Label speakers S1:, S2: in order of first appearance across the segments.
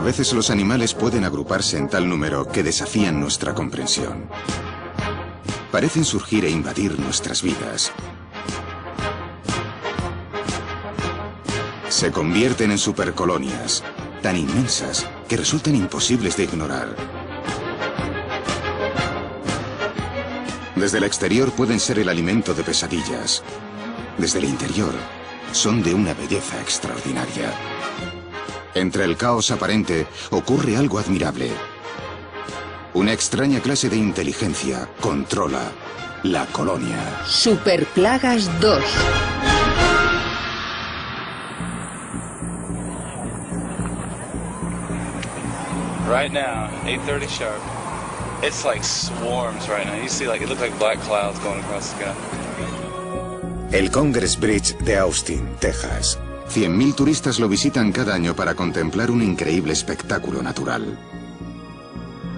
S1: veces los animales pueden agruparse en tal número que desafían nuestra comprensión. Parecen surgir e invadir nuestras vidas. Se convierten en supercolonias, tan inmensas que resultan imposibles de ignorar. Desde el exterior pueden ser el alimento de pesadillas. Desde el interior son de una belleza extraordinaria. Entre el caos aparente ocurre algo admirable. Una extraña clase de inteligencia controla la colonia.
S2: Superplagas 2.
S3: Right now, 8:30 sharp. It's like swarms right now. You see, like, it looks like black clouds going across the sky.
S1: El Congress Bridge de Austin, Texas. 100.000 turistas lo visitan cada año para contemplar un increíble espectáculo natural.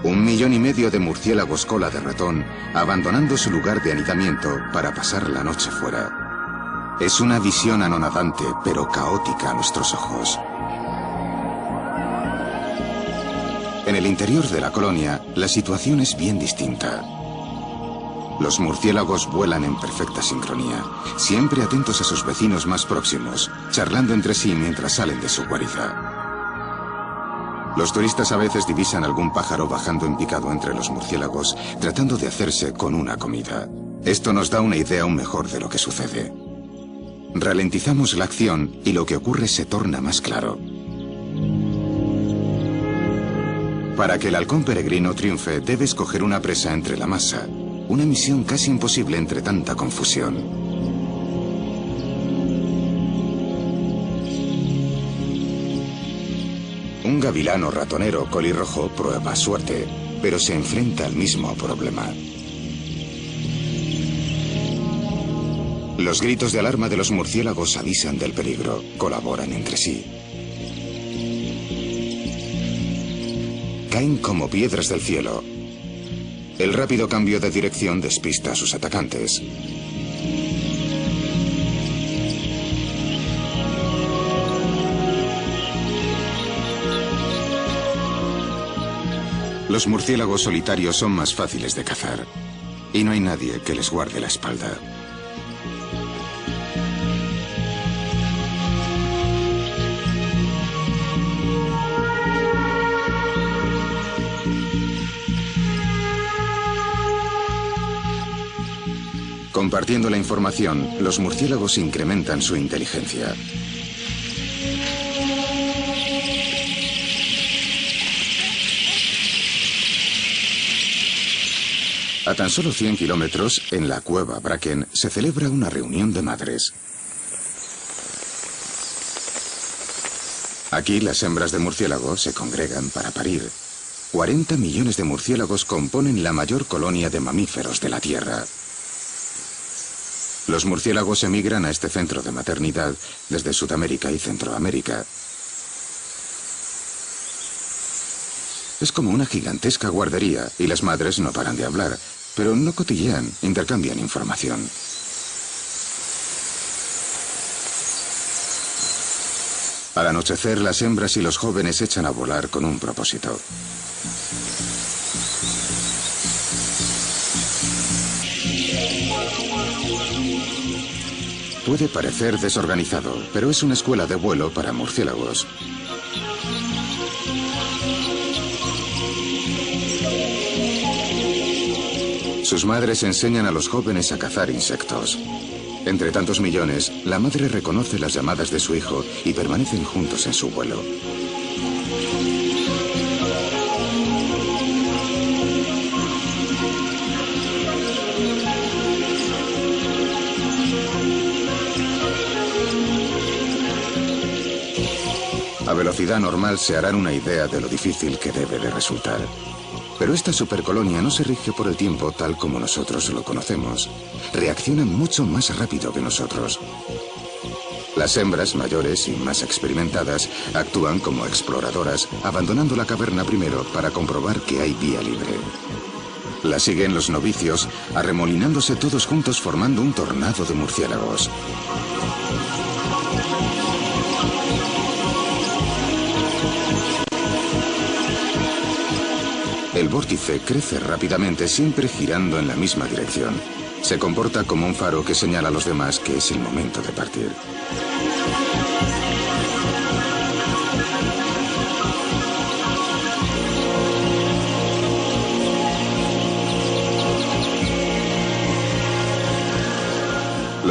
S1: 1,5 millones de murciélagos cola de ratón abandonando su lugar de anidamiento para pasar la noche fuera. Es una visión anonadante, pero caótica a nuestros ojos. En el interior de la colonia, la situación es bien distinta. Los murciélagos vuelan en perfecta sincronía, siempre atentos a sus vecinos más próximos, charlando entre sí mientras salen de su guarida. Los turistas a veces divisan algún pájaro bajando en picado entre los murciélagos, tratando de hacerse con una comida. Esto nos da una idea aún mejor de lo que sucede. Ralentizamos la acción y lo que ocurre se torna más claro. Para que el halcón peregrino triunfe, debe escoger una presa entre la masa. Una misión casi imposible entre tanta confusión. Un gavilano ratonero colirrojo prueba suerte, pero se enfrenta al mismo problema. Los gritos de alarma de los murciélagos avisan del peligro, colaboran entre sí. Caen como piedras del cielo. El rápido cambio de dirección despista a sus atacantes. Los murciélagos solitarios son más fáciles de cazar, y no hay nadie que les guarde la espalda. Compartiendo la información, los murciélagos incrementan su inteligencia. A tan solo 100 kilómetros, en la cueva Bracken, se celebra una reunión de madres. Aquí las hembras de murciélago se congregan para parir. 40 millones de murciélagos componen la mayor colonia de mamíferos de la Tierra. Los murciélagos emigran a este centro de maternidad desde Sudamérica y Centroamérica. Es como una gigantesca guardería y las madres no paran de hablar, pero no cotillean, intercambian información. Al anochecer, las hembras y los jóvenes echan a volar con un propósito. Puede parecer desorganizado, pero es una escuela de vuelo para murciélagos. Sus madres enseñan a los jóvenes a cazar insectos. Entre tantos millones, la madre reconoce las llamadas de su hijo y permanecen juntos en su vuelo. A velocidad normal se harán una idea de lo difícil que debe de resultar. Pero esta supercolonia no se rige por el tiempo tal como nosotros lo conocemos. Reaccionan mucho más rápido que nosotros. Las hembras mayores y más experimentadas actúan como exploradoras, abandonando la caverna primero para comprobar que hay vía libre. La siguen los novicios, arremolinándose todos juntos formando un tornado de murciélagos. El vórtice crece rápidamente, siempre girando en la misma dirección. Se comporta como un faro que señala a los demás que es el momento de partir.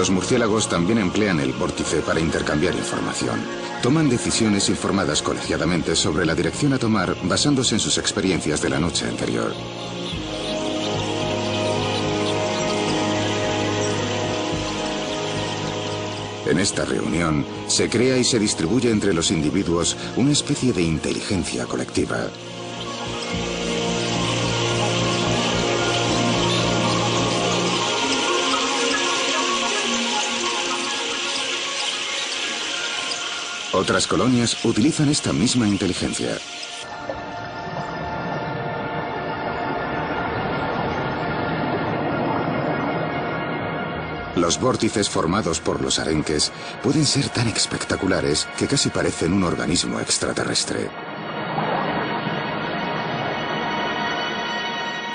S1: Los murciélagos también emplean el vórtice para intercambiar información. Toman decisiones informadas colegiadamente sobre la dirección a tomar basándose en sus experiencias de la noche anterior. En esta reunión se crea y se distribuye entre los individuos una especie de inteligencia colectiva. Otras colonias utilizan esta misma inteligencia. Los vórtices formados por los arenques pueden ser tan espectaculares que casi parecen un organismo extraterrestre.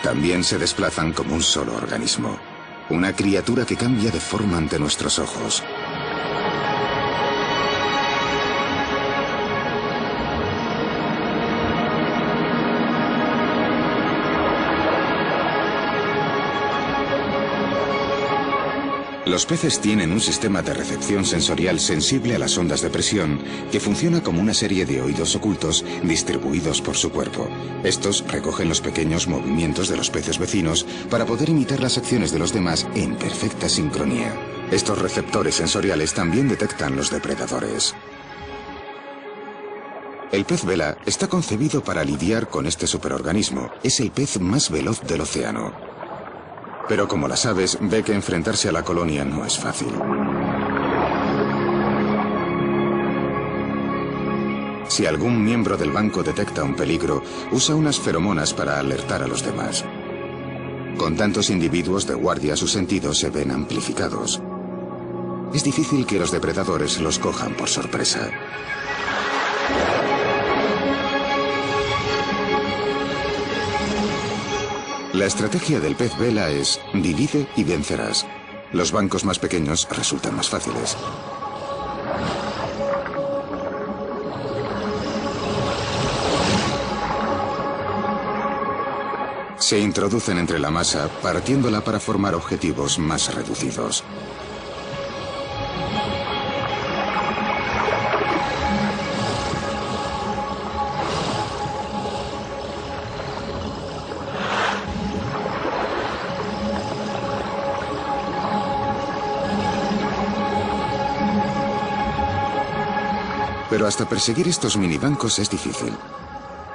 S1: También se desplazan como un solo organismo, una criatura que cambia de forma ante nuestros ojos. Los peces tienen un sistema de recepción sensorial sensible a las ondas de presión que funciona como una serie de oídos ocultos distribuidos por su cuerpo. Estos recogen los pequeños movimientos de los peces vecinos para poder imitar las acciones de los demás en perfecta sincronía. Estos receptores sensoriales también detectan los depredadores. El pez vela está concebido para lidiar con este superorganismo. Es el pez más veloz del océano. Pero como las aves, ve que enfrentarse a la colonia no es fácil. Si algún miembro del banco detecta un peligro, usa unas feromonas para alertar a los demás. Con tantos individuos de guardia, sus sentidos se ven amplificados. Es difícil que los depredadores los cojan por sorpresa. La estrategia del pez vela es divide y vencerás. Los bancos más pequeños resultan más fáciles. Se introducen entre la masa, partiéndola para formar objetivos más reducidos. Pero hasta perseguir estos minibancos es difícil.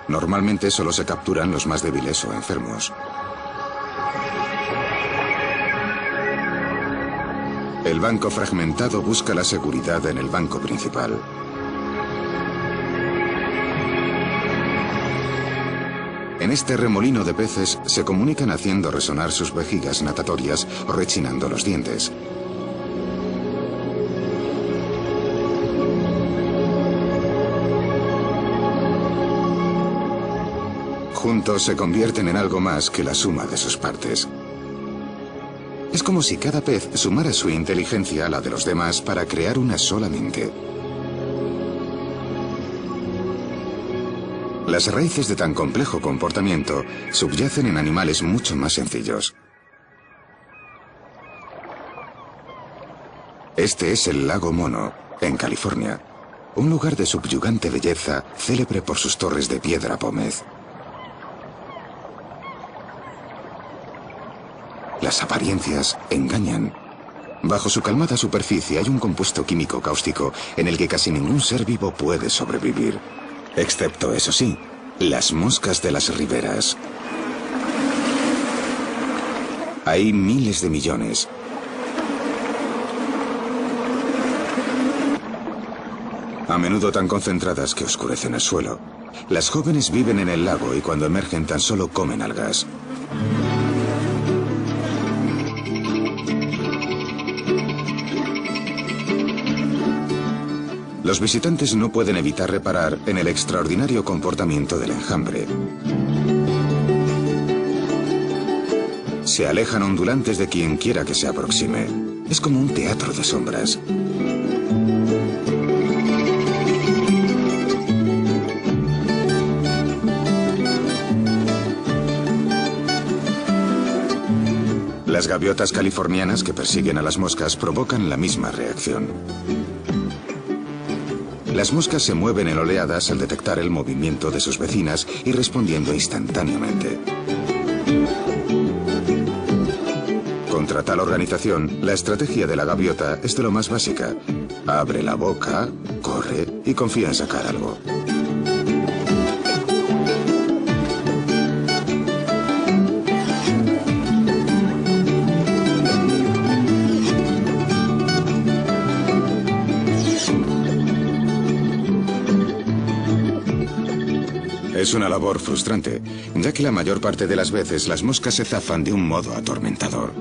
S1: Normalmente solo se capturan los más débiles o enfermos. El banco fragmentado busca la seguridad en el banco principal. En este remolino de peces se comunican haciendo resonar sus vejigas natatorias o rechinando los dientes. Juntos se convierten en algo más que la suma de sus partes. Es como si cada pez sumara su inteligencia a la de los demás para crear una sola mente. Las raíces de tan complejo comportamiento subyacen en animales mucho más sencillos. Este es el lago Mono, en California, un lugar de subyugante belleza, célebre por sus torres de piedra pómez. Las apariencias engañan. Bajo su calmada superficie hay un compuesto químico cáustico en el que casi ningún ser vivo puede sobrevivir. Excepto, eso sí, las moscas de las riberas. Hay miles de millones. A menudo tan concentradas que oscurecen el suelo. Las jóvenes viven en el lago y cuando emergen tan solo comen algas. Los visitantes no pueden evitar reparar en el extraordinario comportamiento del enjambre. Se alejan ondulantes de quien quiera que se aproxime. Es como un teatro de sombras. Las gaviotas californianas que persiguen a las moscas provocan la misma reacción. Las moscas se mueven en oleadas al detectar el movimiento de sus vecinas y respondiendo instantáneamente. Contra tal organización, la estrategia de la gaviota es de lo más básica. Abre la boca, corre y confía en sacar algo. Es una labor frustrante, ya que la mayor parte de las veces las moscas se zafan de un modo atormentador.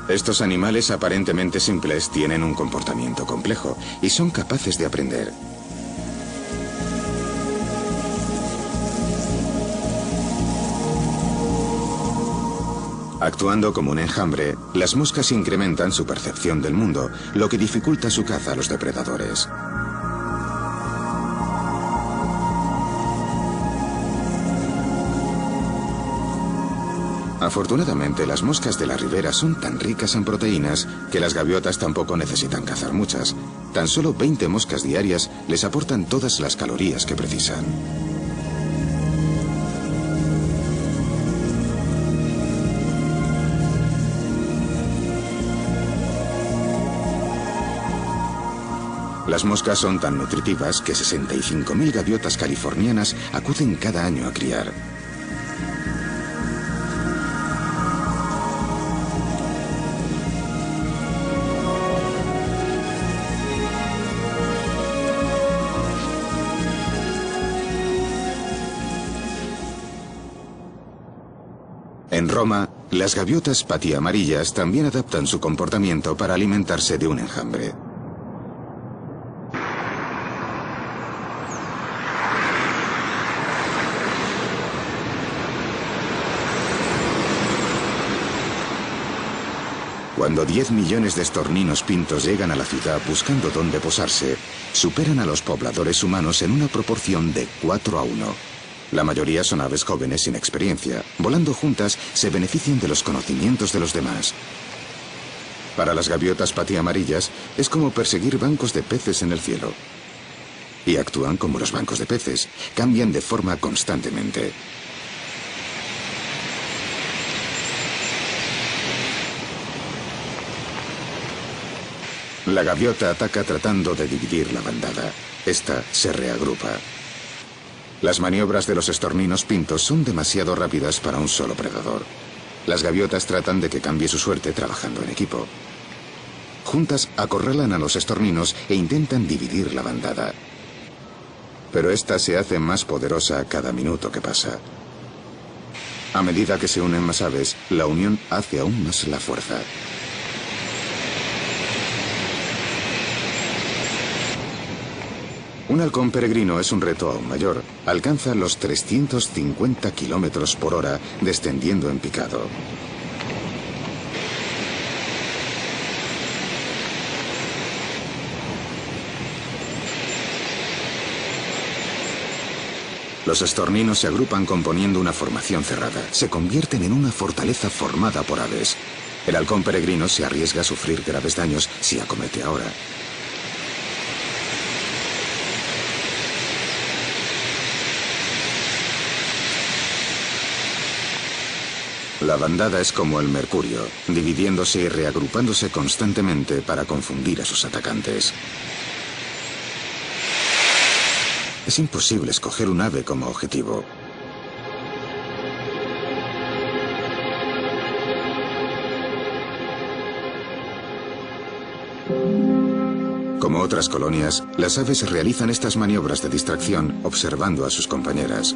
S1: Estos animales aparentemente simples tienen un comportamiento complejo y son capaces de aprender. Actuando como un enjambre, las moscas incrementan su percepción del mundo, lo que dificulta su caza a los depredadores. Afortunadamente, las moscas de la ribera son tan ricas en proteínas que las gaviotas tampoco necesitan cazar muchas. Tan solo 20 moscas diarias les aportan todas las calorías que precisan. Las moscas son tan nutritivas que 65.000 gaviotas californianas acuden cada año a criar. En Roma, las gaviotas patiamarillas también adaptan su comportamiento para alimentarse de un enjambre. Cuando 10 millones de estorninos pintos llegan a la ciudad buscando dónde posarse, superan a los pobladores humanos en una proporción de 4-1. La mayoría son aves jóvenes sin experiencia. Volando juntas, se benefician de los conocimientos de los demás. Para las gaviotas patiamarillas, es como perseguir bancos de peces en el cielo. Y actúan como los bancos de peces, cambian de forma constantemente. La gaviota ataca tratando de dividir la bandada. Esta se reagrupa. Las maniobras de los estorninos pintos son demasiado rápidas para un solo predador. Las gaviotas tratan de que cambie su suerte trabajando en equipo. Juntas acorralan a los estorninos e intentan dividir la bandada. Pero esta se hace más poderosa cada minuto que pasa. A medida que se unen más aves, la unión hace aún más la fuerza. Un halcón peregrino es un reto aún mayor. Alcanza los 350 kilómetros por hora descendiendo en picado. Los estorninos se agrupan componiendo una formación cerrada. Se convierten en una fortaleza formada por aves. El halcón peregrino se arriesga a sufrir graves daños si acomete ahora. La bandada es como el mercurio, dividiéndose y reagrupándose constantemente para confundir a sus atacantes. Es imposible escoger un ave como objetivo. Como otras colonias, las aves realizan estas maniobras de distracción observando a sus compañeras.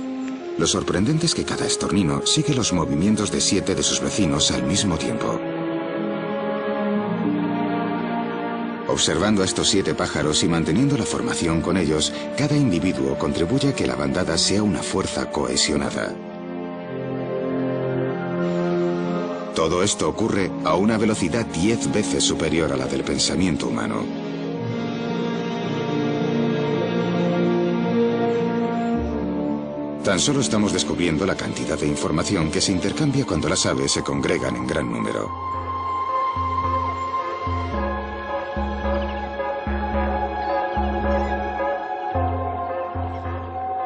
S1: Lo sorprendente es que cada estornino sigue los movimientos de 7 de sus vecinos al mismo tiempo. Observando a estos 7 pájaros y manteniendo la formación con ellos, cada individuo contribuye a que la bandada sea una fuerza cohesionada. Todo esto ocurre a una velocidad 10 veces superior a la del pensamiento humano. Tan solo estamos descubriendo la cantidad de información que se intercambia cuando las aves se congregan en gran número.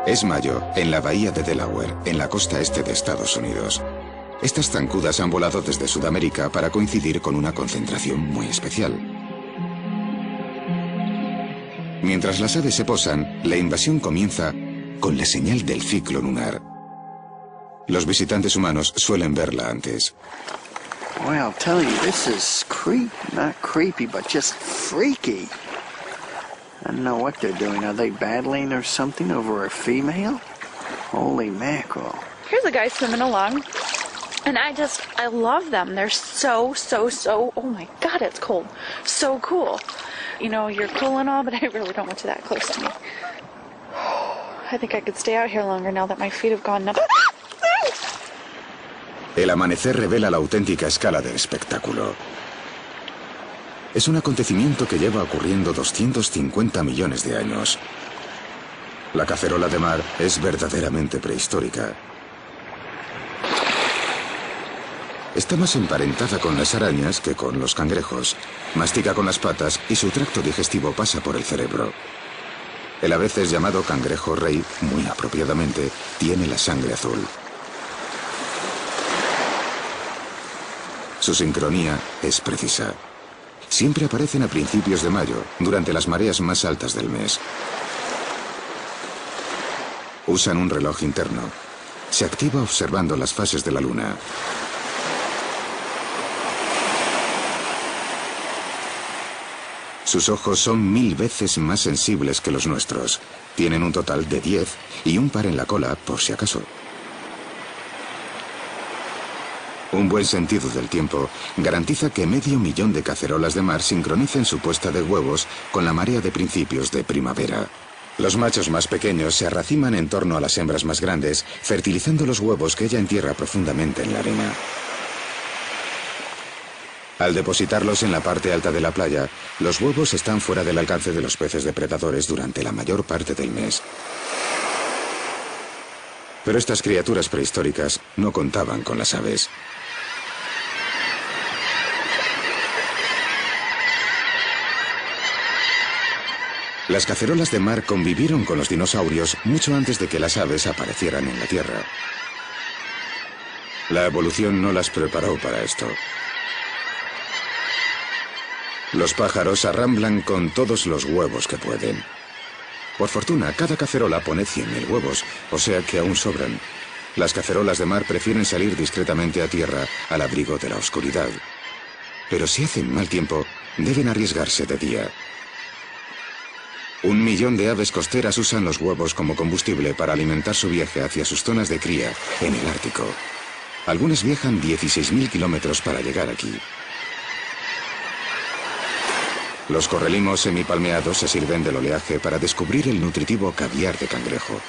S1: Es mayo, en la bahía de Delaware, en la costa este de Estados Unidos. Estas zancudas han volado desde Sudamérica para coincidir con una concentración muy especial. Mientras las aves se posan, la invasión comienza con la señal del ciclo lunar. Los visitantes humanos suelen verla antes.
S4: Boy, I'll tell you, this is not creepy, but just freaky. I don't know what they're doing. Are they battling or something over a female? Holy mackerel.
S5: Here's a guy swimming along, and I love them. They're so, oh my God, it's cold. So cool. You know, you're cool and all, but I really don't want you that close to me. I think I could stay out here longer now that my feet have gone numb.
S1: El amanecer revela la auténtica escala del espectáculo. Es un acontecimiento que lleva ocurriendo 250 millones de años. La cacerola de mar es verdaderamente prehistórica. Está más emparentada con las arañas que con los cangrejos. Mastica con las patas y su tracto digestivo pasa por el cerebro. El a veces llamado cangrejo rey, muy apropiadamente, tiene la sangre azul. Su sincronía es precisa. Siempre aparecen a principios de mayo, durante las mareas más altas del mes. Usan un reloj interno. Se activa observando las fases de la luna. Sus ojos son 1000 veces más sensibles que los nuestros. Tienen un total de 10 y un par en la cola por si acaso. Un buen sentido del tiempo garantiza que 500.000 de cacerolas de mar sincronicen su puesta de huevos con la marea de principios de primavera. Los machos más pequeños se arraciman en torno a las hembras más grandes, fertilizando los huevos que ella entierra profundamente en la arena. Al depositarlos en la parte alta de la playa, los huevos están fuera del alcance de los peces depredadores durante la mayor parte del mes. Pero estas criaturas prehistóricas no contaban con las aves. Las cacerolas de mar convivieron con los dinosaurios mucho antes de que las aves aparecieran en la Tierra. La evolución no las preparó para esto. Los pájaros arramblan con todos los huevos que pueden. Por fortuna, cada cacerola pone 100.000 huevos, o sea que aún sobran. Las cacerolas de mar prefieren salir discretamente a tierra, al abrigo de la oscuridad. Pero si hacen mal tiempo, deben arriesgarse de día. 1 millón de aves costeras usan los huevos como combustible para alimentar su viaje hacia sus zonas de cría en el Ártico. Algunas viajan 16.000 kilómetros para llegar aquí. Los correlimos semipalmeados se sirven del oleaje para descubrir el nutritivo caviar de cangrejo.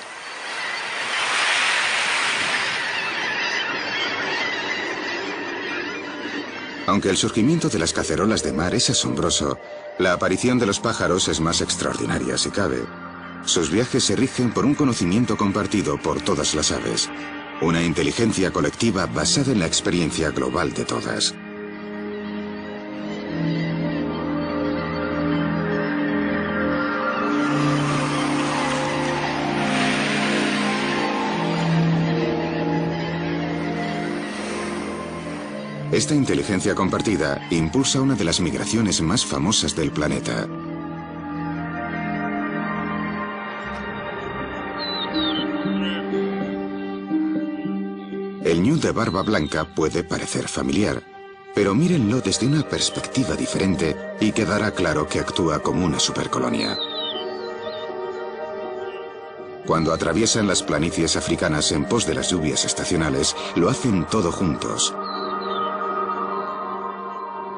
S1: Aunque el surgimiento de las cacerolas de mar es asombroso, la aparición de los pájaros es más extraordinaria si cabe. Sus viajes se rigen por un conocimiento compartido por todas las aves. Una inteligencia colectiva basada en la experiencia global de todas. Esta inteligencia compartida impulsa una de las migraciones más famosas del planeta. El ñu de barba blanca puede parecer familiar, pero mírenlo desde una perspectiva diferente y quedará claro que actúa como una supercolonia. Cuando atraviesan las planicies africanas en pos de las lluvias estacionales, lo hacen todo juntos.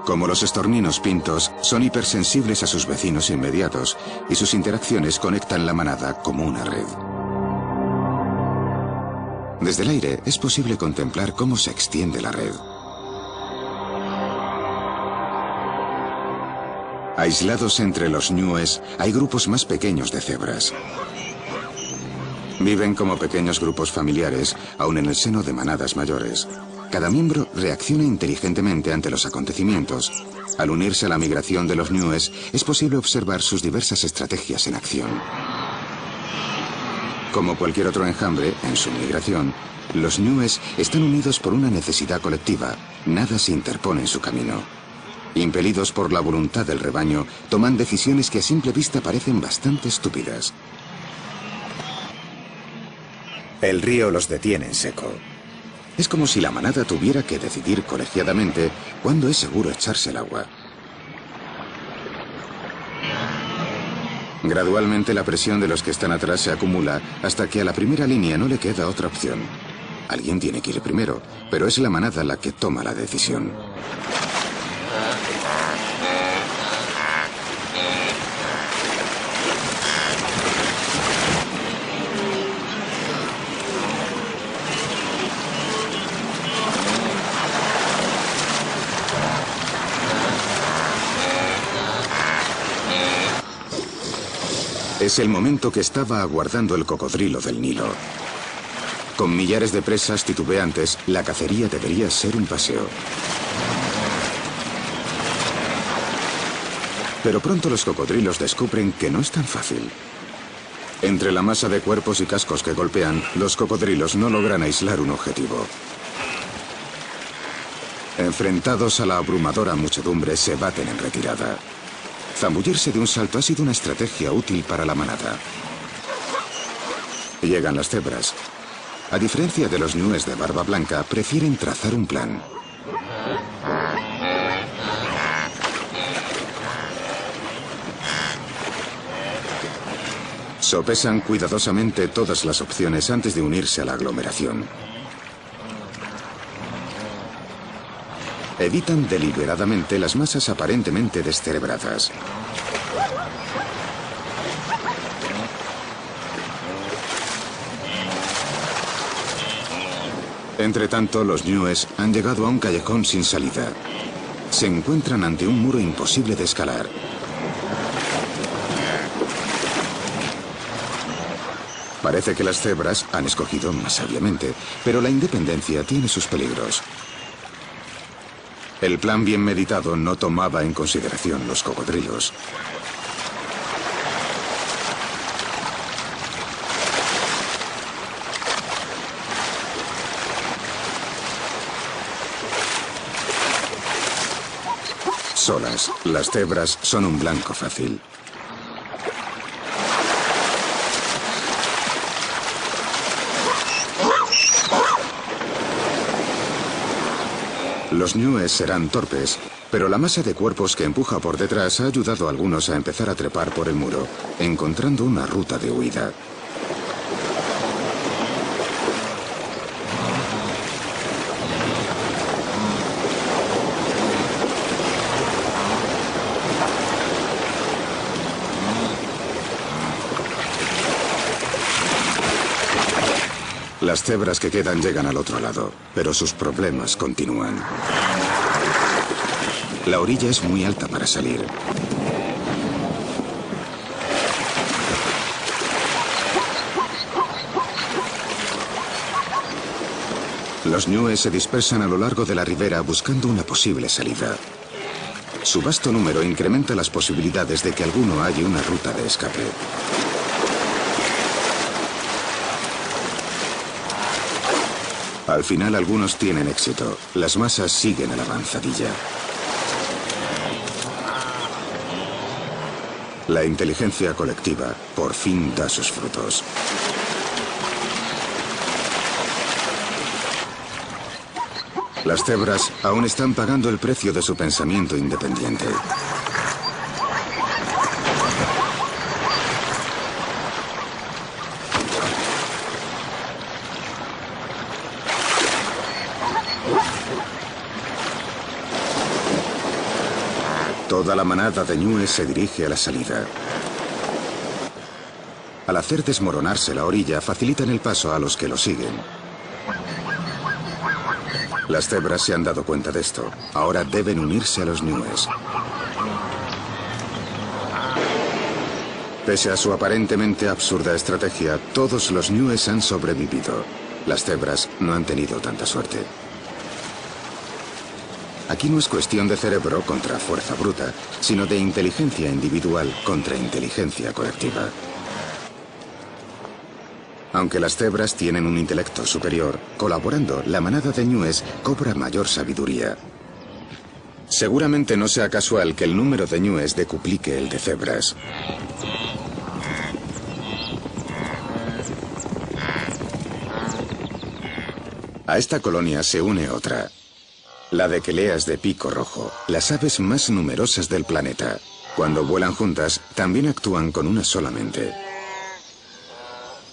S1: Como los estorninos pintos, son hipersensibles a sus vecinos inmediatos y sus interacciones conectan la manada como una red. Desde el aire es posible contemplar cómo se extiende la red. Aislados entre los ñúes, hay grupos más pequeños de cebras. Viven como pequeños grupos familiares, aun en el seno de manadas mayores. Cada miembro reacciona inteligentemente ante los acontecimientos. Al unirse a la migración de los ñúes, es posible observar sus diversas estrategias en acción. Como cualquier otro enjambre, en su migración, los ñúes están unidos por una necesidad colectiva. Nada se interpone en su camino. Impelidos por la voluntad del rebaño, toman decisiones que a simple vista parecen bastante estúpidas. El río los detiene en seco. Es como si la manada tuviera que decidir colegiadamente cuándo es seguro echarse el agua. Gradualmente la presión de los que están atrás se acumula hasta que a la primera línea no le queda otra opción. Alguien tiene que ir primero, pero es la manada la que toma la decisión. Es el momento que estaba aguardando el cocodrilo del Nilo. Con millares de presas titubeantes, la cacería debería ser un paseo. Pero pronto los cocodrilos descubren que no es tan fácil. Entre la masa de cuerpos y cascos que golpean, los cocodrilos no logran aislar un objetivo. Enfrentados a la abrumadora muchedumbre, se baten en retirada. Zambullirse de un salto ha sido una estrategia útil para la manada. Llegan las cebras. A diferencia de los ñúes de barba blanca, prefieren trazar un plan. Sopesan cuidadosamente todas las opciones antes de unirse a la aglomeración. Evitan deliberadamente las masas aparentemente descerebradas. Entretanto, los ñúes han llegado a un callejón sin salida. Se encuentran ante un muro imposible de escalar. Parece que las cebras han escogido más sabiamente, pero la independencia tiene sus peligros. El plan bien meditado no tomaba en consideración los cocodrilos. Solas, las cebras son un blanco fácil. Los ñúes serán torpes, pero la masa de cuerpos que empuja por detrás ha ayudado a algunos a empezar a trepar por el muro, encontrando una ruta de huida. Las cebras que quedan llegan al otro lado, pero sus problemas continúan. La orilla es muy alta para salir. Los ñúes se dispersan a lo largo de la ribera buscando una posible salida. Su vasto número incrementa las posibilidades de que alguno halle una ruta de escape. Al final algunos tienen éxito. Las masas siguen a la avanzadilla. La inteligencia colectiva por fin da sus frutos. Las cebras aún están pagando el precio de su pensamiento independiente. Toda la manada de ñúes se dirige a la salida. Al hacer desmoronarse la orilla, facilitan el paso a los que lo siguen. Las cebras se han dado cuenta de esto. Ahora deben unirse a los ñúes. Pese a su aparentemente absurda estrategia, todos los ñúes han sobrevivido. Las cebras no han tenido tanta suerte. Aquí no es cuestión de cerebro contra fuerza bruta, sino de inteligencia individual contra inteligencia colectiva. Aunque las cebras tienen un intelecto superior, colaborando, la manada de ñúes cobra mayor sabiduría. Seguramente no sea casual que el número de ñúes decuplique el de cebras. A esta colonia se une otra. La de queleas de pico rojo, las aves más numerosas del planeta. Cuando vuelan juntas, también actúan con una sola mente.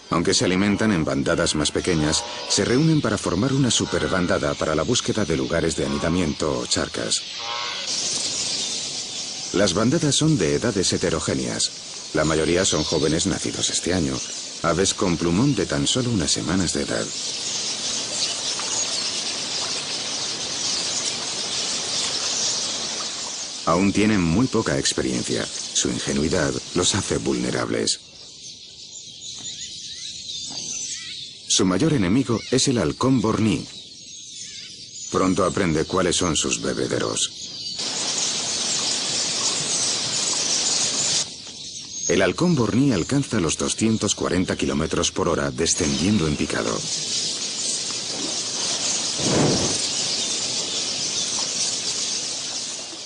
S1: Aunque se alimentan en bandadas más pequeñas, se reúnen para formar una superbandada para la búsqueda de lugares de anidamiento o charcas. Las bandadas son de edades heterogéneas. La mayoría son jóvenes nacidos este año, aves con plumón de tan solo unas semanas de edad. Aún tienen muy poca experiencia. Su ingenuidad los hace vulnerables. Su mayor enemigo es el halcón borní. Pronto aprende cuáles son sus bebederos. El halcón borní alcanza los 240 kilómetros por hora descendiendo en picado.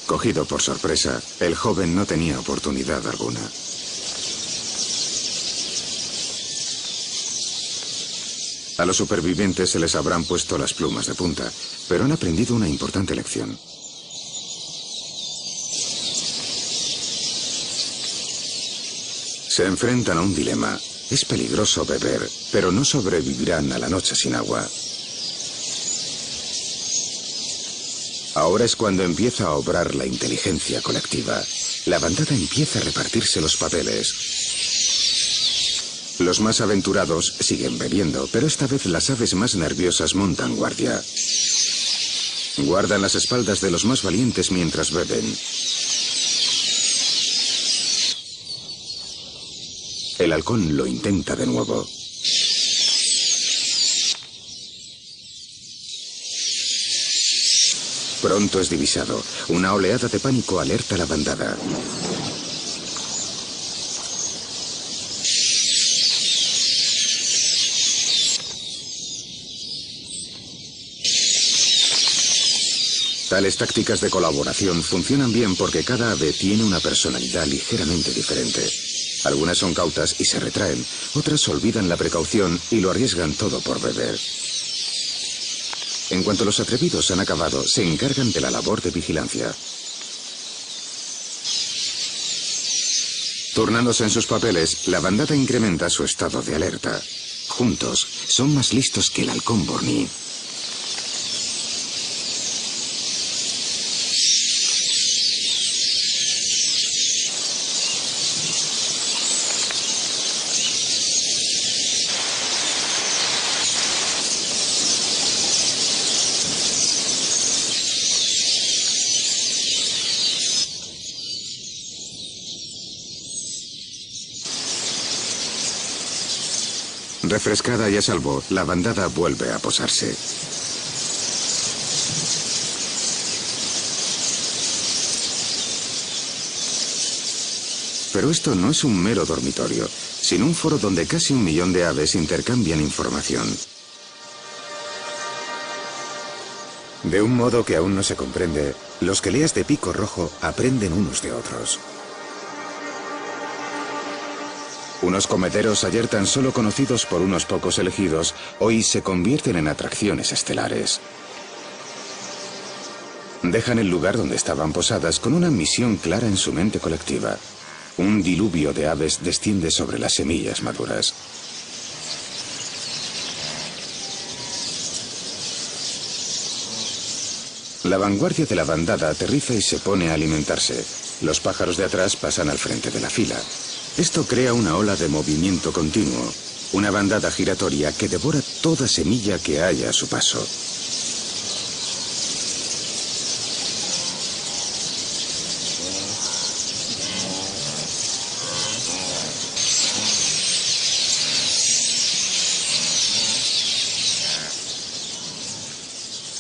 S1: Cogido por sorpresa, el joven no tenía oportunidad alguna. A los supervivientes se les habrán puesto las plumas de punta, pero han aprendido una importante lección. Se enfrentan a un dilema. Es peligroso beber, pero no sobrevivirán a la noche sin agua. Ahora es cuando empieza a obrar la inteligencia colectiva. La bandada empieza a repartirse los papeles. Los más aventurados siguen bebiendo, pero esta vez las aves más nerviosas montan guardia. Guardan las espaldas de los más valientes mientras beben. El halcón lo intenta de nuevo. Pronto es divisado. Una oleada de pánico alerta a la bandada. Tales tácticas de colaboración funcionan bien porque cada ave tiene una personalidad ligeramente diferente. Algunas son cautas y se retraen, otras olvidan la precaución y lo arriesgan todo por beber. En cuanto los atrevidos han acabado, se encargan de la labor de vigilancia. Turnándose en sus papeles, la bandada incrementa su estado de alerta. Juntos, son más listos que el halcón borní. Refrescada y a salvo, la bandada vuelve a posarse. Pero esto no es un mero dormitorio, sino un foro donde casi 1 millón de aves intercambian información. De un modo que aún no se comprende, los queleas de pico rojo aprenden unos de otros. Unos comederos ayer tan solo conocidos por unos pocos elegidos, hoy se convierten en atracciones estelares. Dejan el lugar donde estaban posadas con una misión clara en su mente colectiva. Un diluvio de aves desciende sobre las semillas maduras. La vanguardia de la bandada aterriza y se pone a alimentarse. Los pájaros de atrás pasan al frente de la fila. Esto crea una ola de movimiento continuo, una bandada giratoria que devora toda semilla que haya a su paso.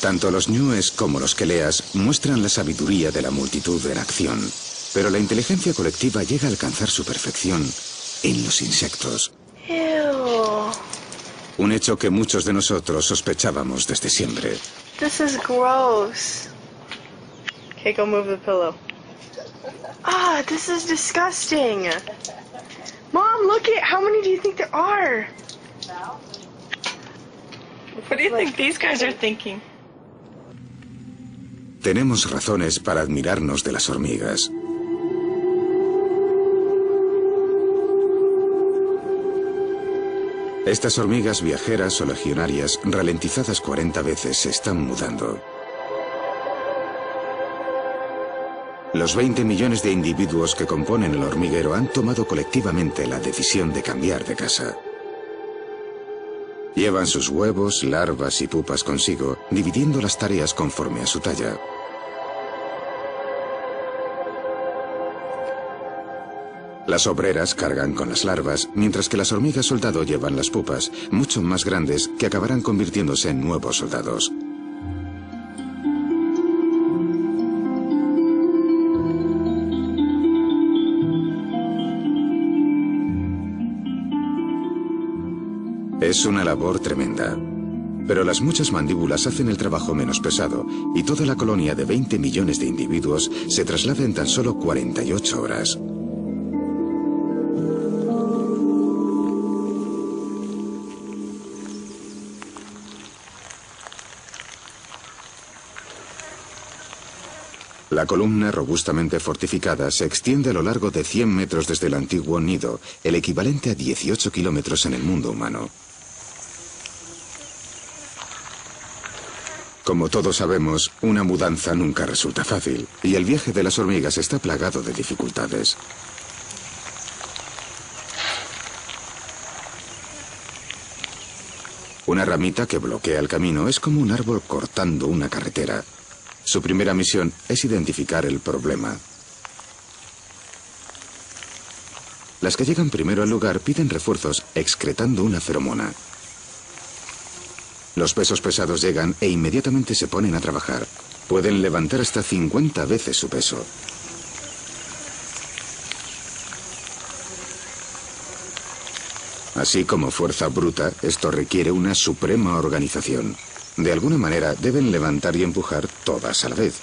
S1: Tanto los ñúes como los queleas muestran la sabiduría de la multitud en acción, pero la inteligencia colectiva llega a alcanzar su perfección en los insectos.
S6: Ew.
S1: Un hecho que muchos de nosotros sospechábamos desde siempre.
S6: This is gross. Okay, go move the pillow. Ah, this is disgusting. Mom, look at how many do you think there are? What do you think these guys are thinking?
S1: Tenemos razones para admirarnos de las hormigas. Estas hormigas viajeras o legionarias, ralentizadas 40 veces, se están mudando. Los 20 millones de individuos que componen el hormiguero han tomado colectivamente la decisión de cambiar de casa. Llevan sus huevos, larvas y pupas consigo, dividiendo las tareas conforme a su talla. Las obreras cargan con las larvas, mientras que las hormigas soldado llevan las pupas, mucho más grandes, que acabarán convirtiéndose en nuevos soldados. Es una labor tremenda, pero las muchas mandíbulas hacen el trabajo menos pesado y toda la colonia de 20 millones de individuos se traslada en tan solo 48 horas. La columna robustamente fortificada se extiende a lo largo de 100 metros desde el antiguo nido, el equivalente a 18 kilómetros en el mundo humano. Como todos sabemos, una mudanza nunca resulta fácil, y el viaje de las hormigas está plagado de dificultades. Una ramita que bloquea el camino es como un árbol cortando una carretera. Su primera misión es identificar el problema. Las que llegan primero al lugar piden refuerzos excretando una feromona. Los pesos pesados llegan e inmediatamente se ponen a trabajar. Pueden levantar hasta 50 veces su peso. Así como fuerza bruta, esto requiere una suprema organización. De alguna manera deben levantar y empujar todas a la vez.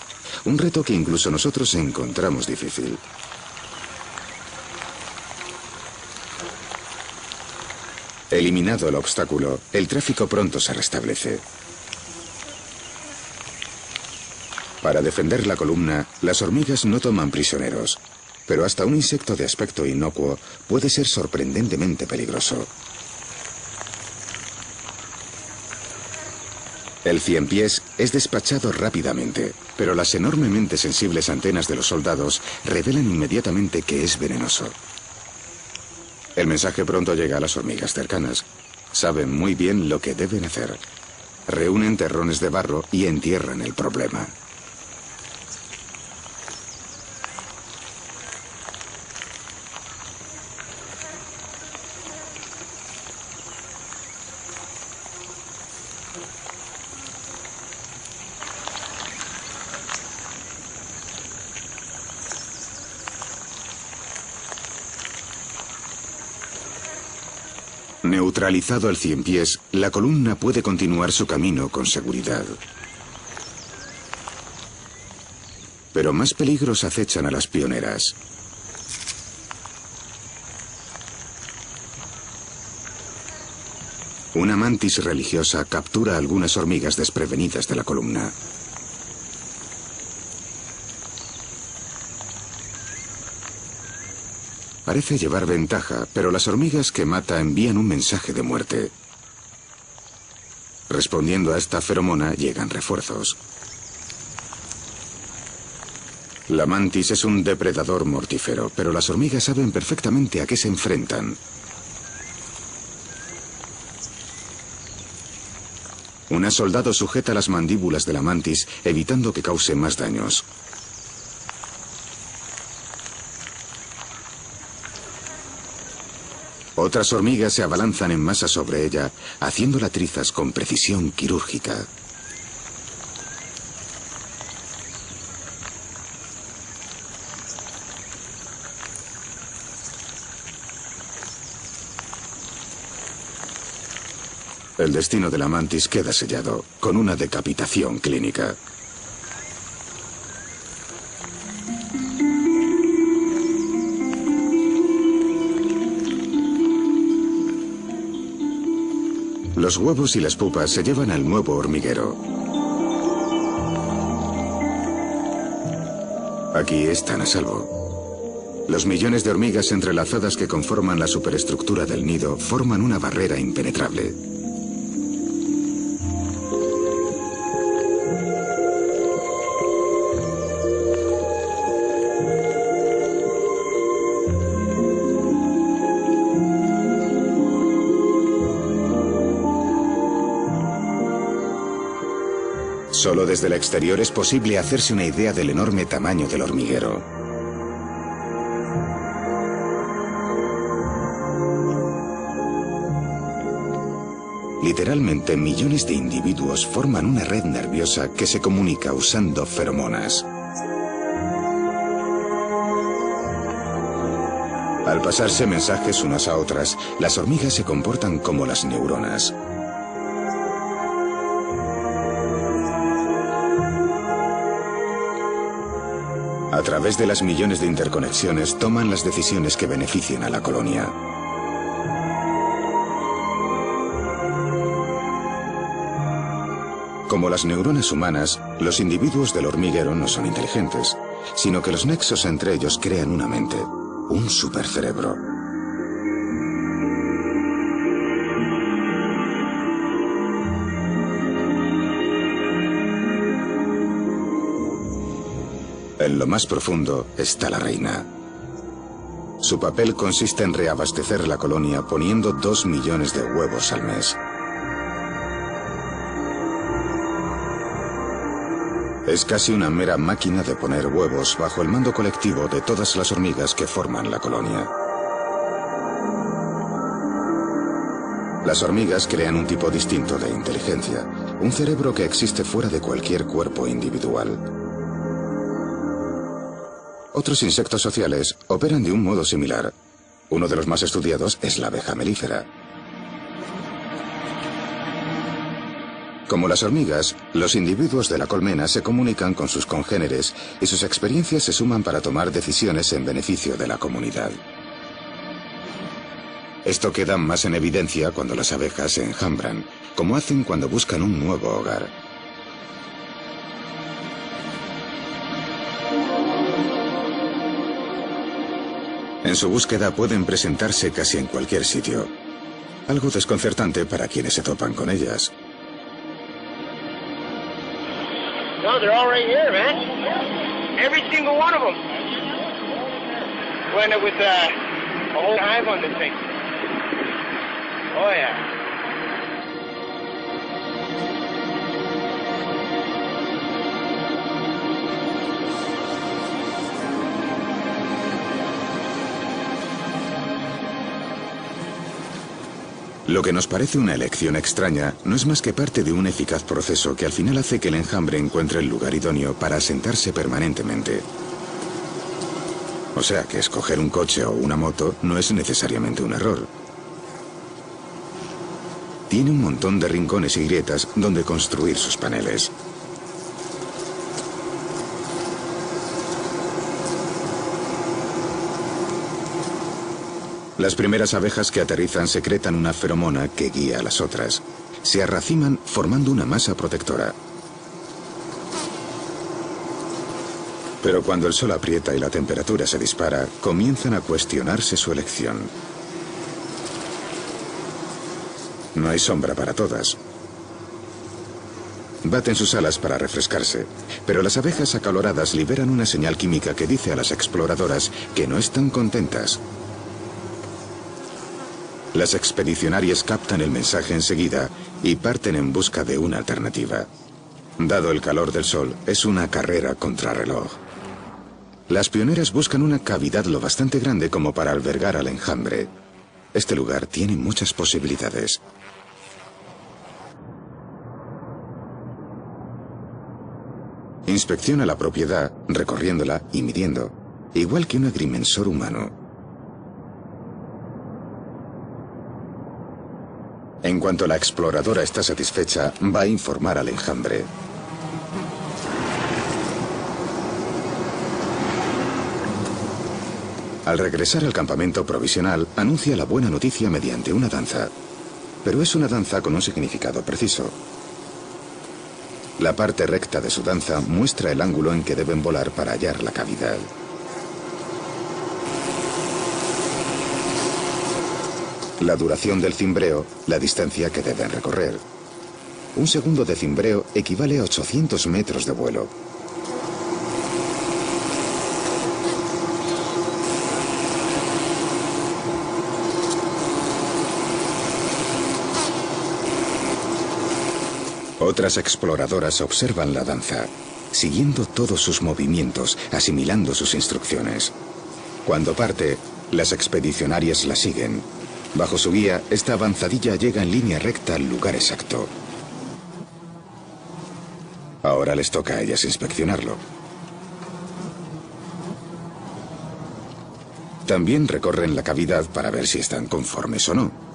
S1: Un reto que incluso nosotros encontramos difícil. Eliminado el obstáculo, el tráfico pronto se restablece. Para defender la columna, las hormigas no toman prisioneros, pero hasta un insecto de aspecto inocuo puede ser sorprendentemente peligroso. El ciempiés es despachado rápidamente, pero las enormemente sensibles antenas de los soldados revelan inmediatamente que es venenoso. El mensaje pronto llega a las hormigas cercanas. Saben muy bien lo que deben hacer. Reúnen terrones de barro y entierran el problema. Neutralizado el ciempiés, la columna puede continuar su camino con seguridad. Pero más peligros acechan a las pioneras. Una mantis religiosa captura a algunas hormigas desprevenidas de la columna. Parece llevar ventaja, pero las hormigas que mata envían un mensaje de muerte. Respondiendo a esta feromona llegan refuerzos. La mantis es un depredador mortífero, pero las hormigas saben perfectamente a qué se enfrentan. Una soldado sujeta las mandíbulas de la mantis, evitando que cause más daños. Otras hormigas se abalanzan en masa sobre ella, haciéndola trizas con precisión quirúrgica. El destino de la mantis queda sellado, con una decapitación clínica. Los huevos y las pupas se llevan al nuevo hormiguero. Aquí están a salvo. Los millones de hormigas entrelazadas que conforman la superestructura del nido forman una barrera impenetrable. Solo desde el exterior es posible hacerse una idea del enorme tamaño del hormiguero. Literalmente, millones de individuos forman una red nerviosa que se comunica usando feromonas. Al pasarse mensajes unas a otras, las hormigas se comportan como las neuronas. A través de las millones de interconexiones toman las decisiones que beneficien a la colonia. Como las neuronas humanas, los individuos del hormiguero no son inteligentes, sino que los nexos entre ellos crean una mente, un supercerebro. En lo más profundo está la reina. Su papel consiste en reabastecer la colonia poniendo 2 millones de huevos al mes. Es casi una mera máquina de poner huevos bajo el mando colectivo de todas las hormigas que forman la colonia. Las hormigas crean un tipo distinto de inteligencia, un cerebro que existe fuera de cualquier cuerpo individual. Otros insectos sociales operan de un modo similar. Uno de los más estudiados es la abeja melífera. Como las hormigas, los individuos de la colmena se comunican con sus congéneres y sus experiencias se suman para tomar decisiones en beneficio de la comunidad. Esto queda más en evidencia cuando las abejas se enjambran, como hacen cuando buscan un nuevo hogar. En su búsqueda pueden presentarse casi en cualquier sitio. Algo desconcertante para quienes se topan con ellas.
S7: No, they're all right here, man. Every single one of them. Went with a whole hive on this thing. Oh, yeah.
S1: Lo que nos parece una elección extraña no es más que parte de un eficaz proceso que al final hace que el enjambre encuentre el lugar idóneo para asentarse permanentemente. O sea que escoger un coche o una moto no es necesariamente un error. Tiene un montón de rincones y grietas donde construir sus paneles. Las primeras abejas que aterrizan secretan una feromona que guía a las otras. Se arraciman formando una masa protectora. Pero cuando el sol aprieta y la temperatura se dispara, comienzan a cuestionarse su elección. No hay sombra para todas. Baten sus alas para refrescarse, Pero las abejas acaloradas liberan una señal química que dice a las exploradoras que no están contentas. Las expedicionarias captan el mensaje enseguida y parten en busca de una alternativa. Dado el calor del sol, es una carrera contrarreloj. Las pioneras buscan una cavidad lo bastante grande como para albergar al enjambre. Este lugar tiene muchas posibilidades. Inspecciona la propiedad, recorriéndola y midiendo, igual que un agrimensor humano. En cuanto la exploradora está satisfecha, va a informar al enjambre. Al regresar al campamento provisional, anuncia la buena noticia mediante una danza. Pero es una danza con un significado preciso. La parte recta de su danza muestra el ángulo en que deben volar para hallar la cavidad. La duración del cimbreo, la distancia que deben recorrer. Un segundo de cimbreo equivale a 800 metros de vuelo. Otras exploradoras observan la danza, siguiendo todos sus movimientos, asimilando sus instrucciones. Cuando parte, las expedicionarias la siguen. Bajo su guía, esta avanzadilla llega en línea recta al lugar exacto. Ahora les toca a ellas inspeccionarlo. También recorren la cavidad para ver si están conformes o no.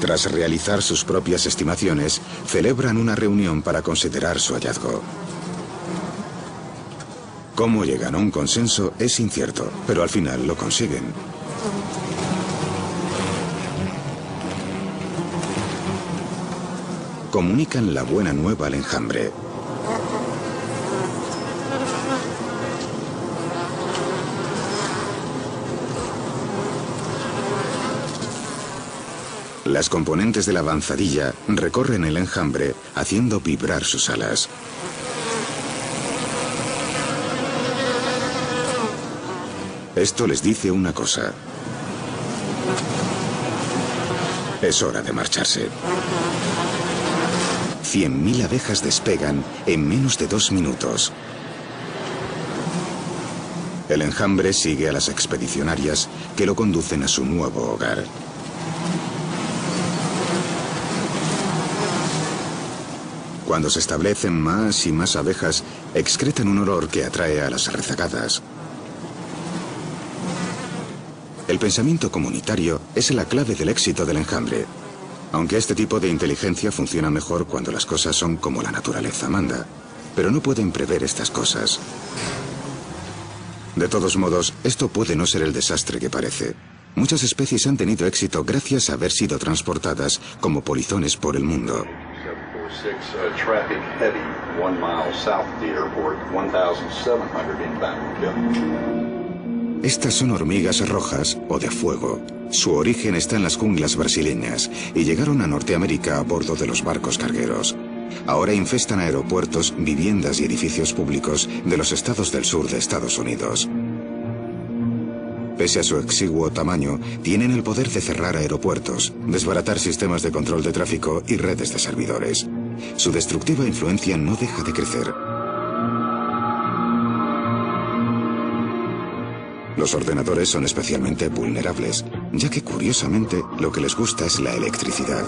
S1: Tras realizar sus propias estimaciones, celebran una reunión para considerar su hallazgo. Cómo llegan a un consenso es incierto, pero al final lo consiguen. Comunican la buena nueva al enjambre. Las componentes de la avanzadilla recorren el enjambre haciendo vibrar sus alas. Esto les dice una cosa. Es hora de marcharse. 100.000 abejas despegan en menos de 2 minutos. El enjambre sigue a las expedicionarias que lo conducen a su nuevo hogar. Cuando se establecen más y más abejas, excretan un olor que atrae a las rezagadas. El pensamiento comunitario es la clave del éxito del enjambre, aunque este tipo de inteligencia funciona mejor cuando las cosas son como la naturaleza manda, pero no pueden prever estas cosas. De todos modos, esto puede no ser el desastre que parece. Muchas especies han tenido éxito gracias a haber sido transportadas como polizones por el mundo.
S8: Traffic heavy, 1 mile south of the airport, 1,700 inbound kills.
S1: Estas son hormigas rojas o de fuego. Su origen está en las junglas brasileñas y llegaron a Norteamérica a bordo de los barcos cargueros. Ahora infestan aeropuertos, viviendas y edificios públicos de los estados del sur de Estados Unidos. Pese a su exiguo tamaño, tienen el poder de cerrar aeropuertos, desbaratar sistemas de control de tráfico y redes de servidores. Su destructiva influencia no deja de crecer. Los ordenadores son especialmente vulnerables, ya que curiosamente lo que les gusta es la electricidad.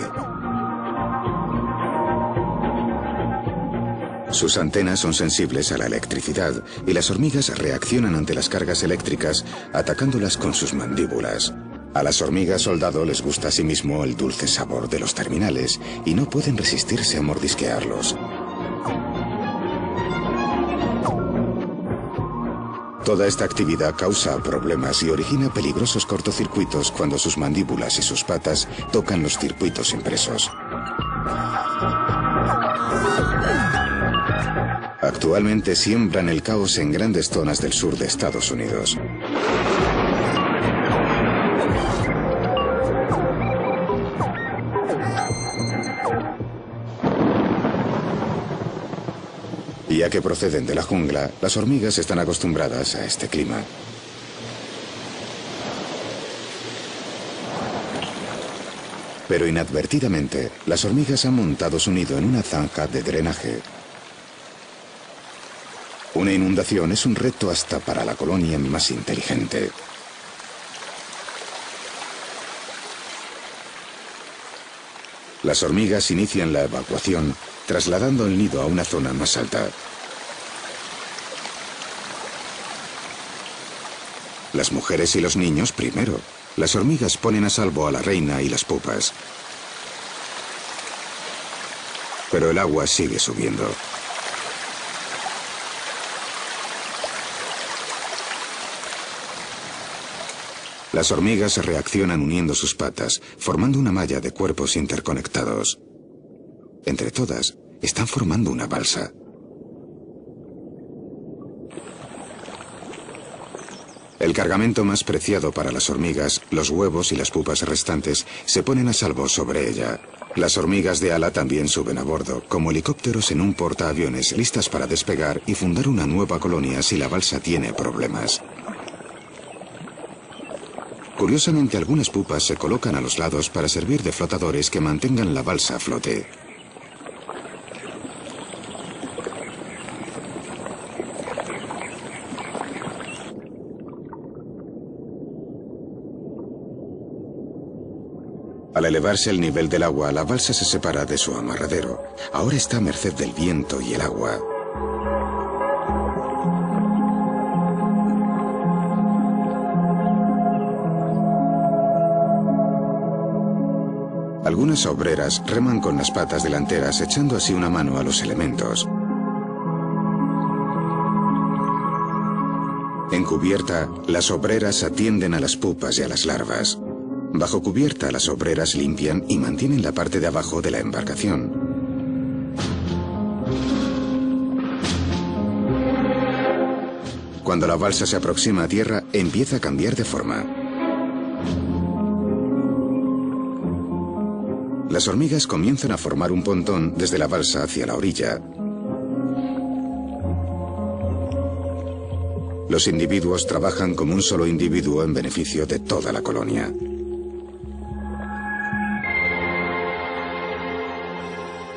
S1: Sus antenas son sensibles a la electricidad y las hormigas reaccionan ante las cargas eléctricas atacándolas con sus mandíbulas. A las hormigas soldado les gusta asimismo el dulce sabor de los terminales y no pueden resistirse a mordisquearlos. Toda esta actividad causa problemas y origina peligrosos cortocircuitos cuando sus mandíbulas y sus patas tocan los circuitos impresos. Actualmente siembran el caos en grandes zonas del sur de Estados Unidos. Ya que proceden de la jungla, las hormigas están acostumbradas a este clima. Pero inadvertidamente, las hormigas han montado su nido en una zanja de drenaje. Una inundación es un reto hasta para la colonia más inteligente. Las hormigas inician la evacuación, trasladando el nido a una zona más alta. Las mujeres y los niños primero. Las hormigas ponen a salvo a la reina y las pupas. Pero el agua sigue subiendo. Las hormigas reaccionan uniendo sus patas, formando una malla de cuerpos interconectados. Entre todas, están formando una balsa. El cargamento más preciado para las hormigas, los huevos y las pupas restantes, se ponen a salvo sobre ella. Las hormigas de ala también suben a bordo, como helicópteros en un portaaviones, listas para despegar y fundar una nueva colonia si la balsa tiene problemas. Curiosamente, algunas pupas se colocan a los lados para servir de flotadores que mantengan la balsa a flote. Al elevarse el nivel del agua, la balsa se separa de su amarradero. Ahora está a merced del viento y el agua. Algunas obreras reman con las patas delanteras, echando así una mano a los elementos. En cubierta, las obreras atienden a las pupas y a las larvas. Bajo cubierta, las obreras limpian y mantienen la parte de abajo de la embarcación. Cuando la balsa se aproxima a tierra, empieza a cambiar de forma. Las hormigas comienzan a formar un pontón desde la balsa hacia la orilla. Los individuos trabajan como un solo individuo en beneficio de toda la colonia.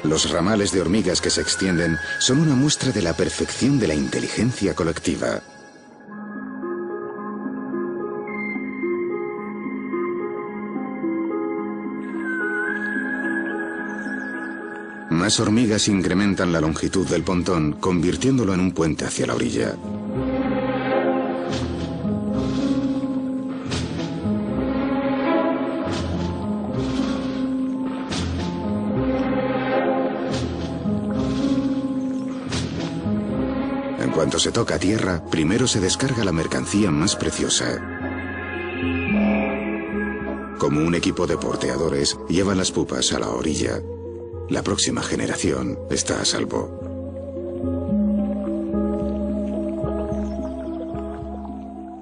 S1: Los ramales de hormigas que se extienden son una muestra de la perfección de la inteligencia colectiva. Más hormigas incrementan la longitud del pontón, convirtiéndolo en un puente hacia la orilla. En cuanto se toca tierra, primero se descarga la mercancía más preciosa. Como un equipo de porteadores, llevan las pupas a la orilla. La próxima generación está a salvo.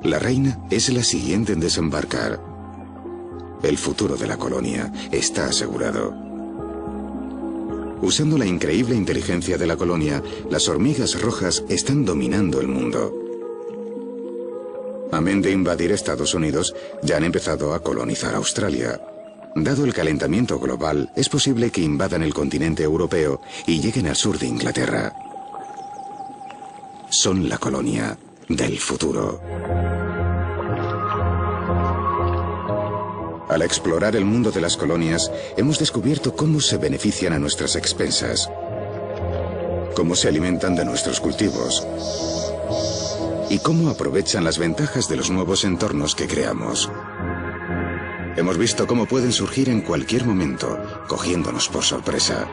S1: La reina es la siguiente en desembarcar. El futuro de la colonia está asegurado. Usando la increíble inteligencia de la colonia, las hormigas rojas están dominando el mundo. Amén de invadir Estados Unidos, ya han empezado a colonizar Australia. Dado el calentamiento global, es posible que invadan el continente europeo y lleguen al sur de Inglaterra. Son la colonia del futuro. Al explorar el mundo de las colonias, hemos descubierto cómo se benefician a nuestras expensas, cómo se alimentan de nuestros cultivos y cómo aprovechan las ventajas de los nuevos entornos que creamos. Hemos visto cómo pueden surgir en cualquier momento, cogiéndonos por sorpresa,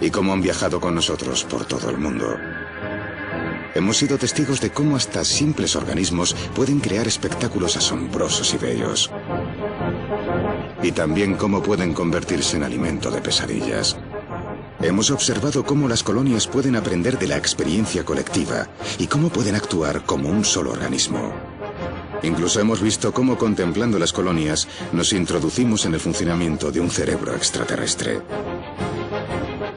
S1: y cómo han viajado con nosotros por todo el mundo. Hemos sido testigos de cómo hasta simples organismos pueden crear espectáculos asombrosos y bellos. Y también cómo pueden convertirse en alimento de pesadillas. Hemos observado cómo las colonias pueden aprender de la experiencia colectiva y cómo pueden actuar como un solo organismo. Incluso hemos visto cómo, contemplando las colonias, nos introducimos en el funcionamiento de un cerebro extraterrestre.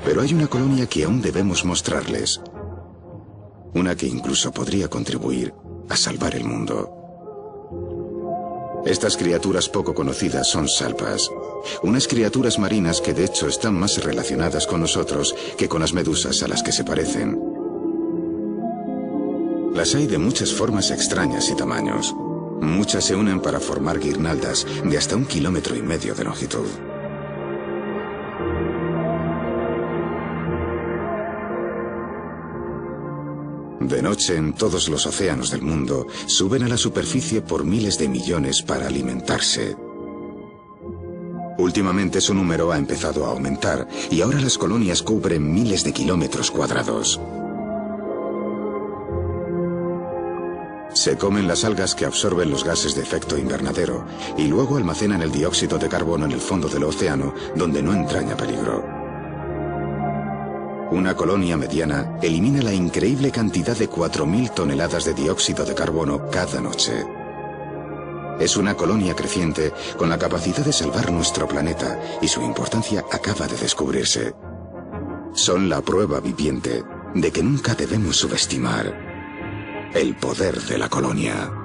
S1: Pero hay una colonia que aún debemos mostrarles. Una que incluso podría contribuir a salvar el mundo. Estas criaturas poco conocidas son salpas. Unas criaturas marinas que de hecho están más relacionadas con nosotros que con las medusas a las que se parecen. Las hay de muchas formas extrañas y tamaños. Muchas se unen para formar guirnaldas de hasta 1,5 kilómetros de longitud. De noche, en todos los océanos del mundo, suben a la superficie por miles de millones para alimentarse. Últimamente su número ha empezado a aumentar y ahora las colonias cubren miles de kilómetros cuadrados. Se comen las algas que absorben los gases de efecto invernadero y luego almacenan el dióxido de carbono en el fondo del océano, donde no entraña peligro. Una colonia mediana elimina la increíble cantidad de 4.000 toneladas de dióxido de carbono cada noche. Es una colonia creciente con la capacidad de salvar nuestro planeta y su importancia acaba de descubrirse. Son la prueba viviente de que nunca debemos subestimar el poder de la colonia.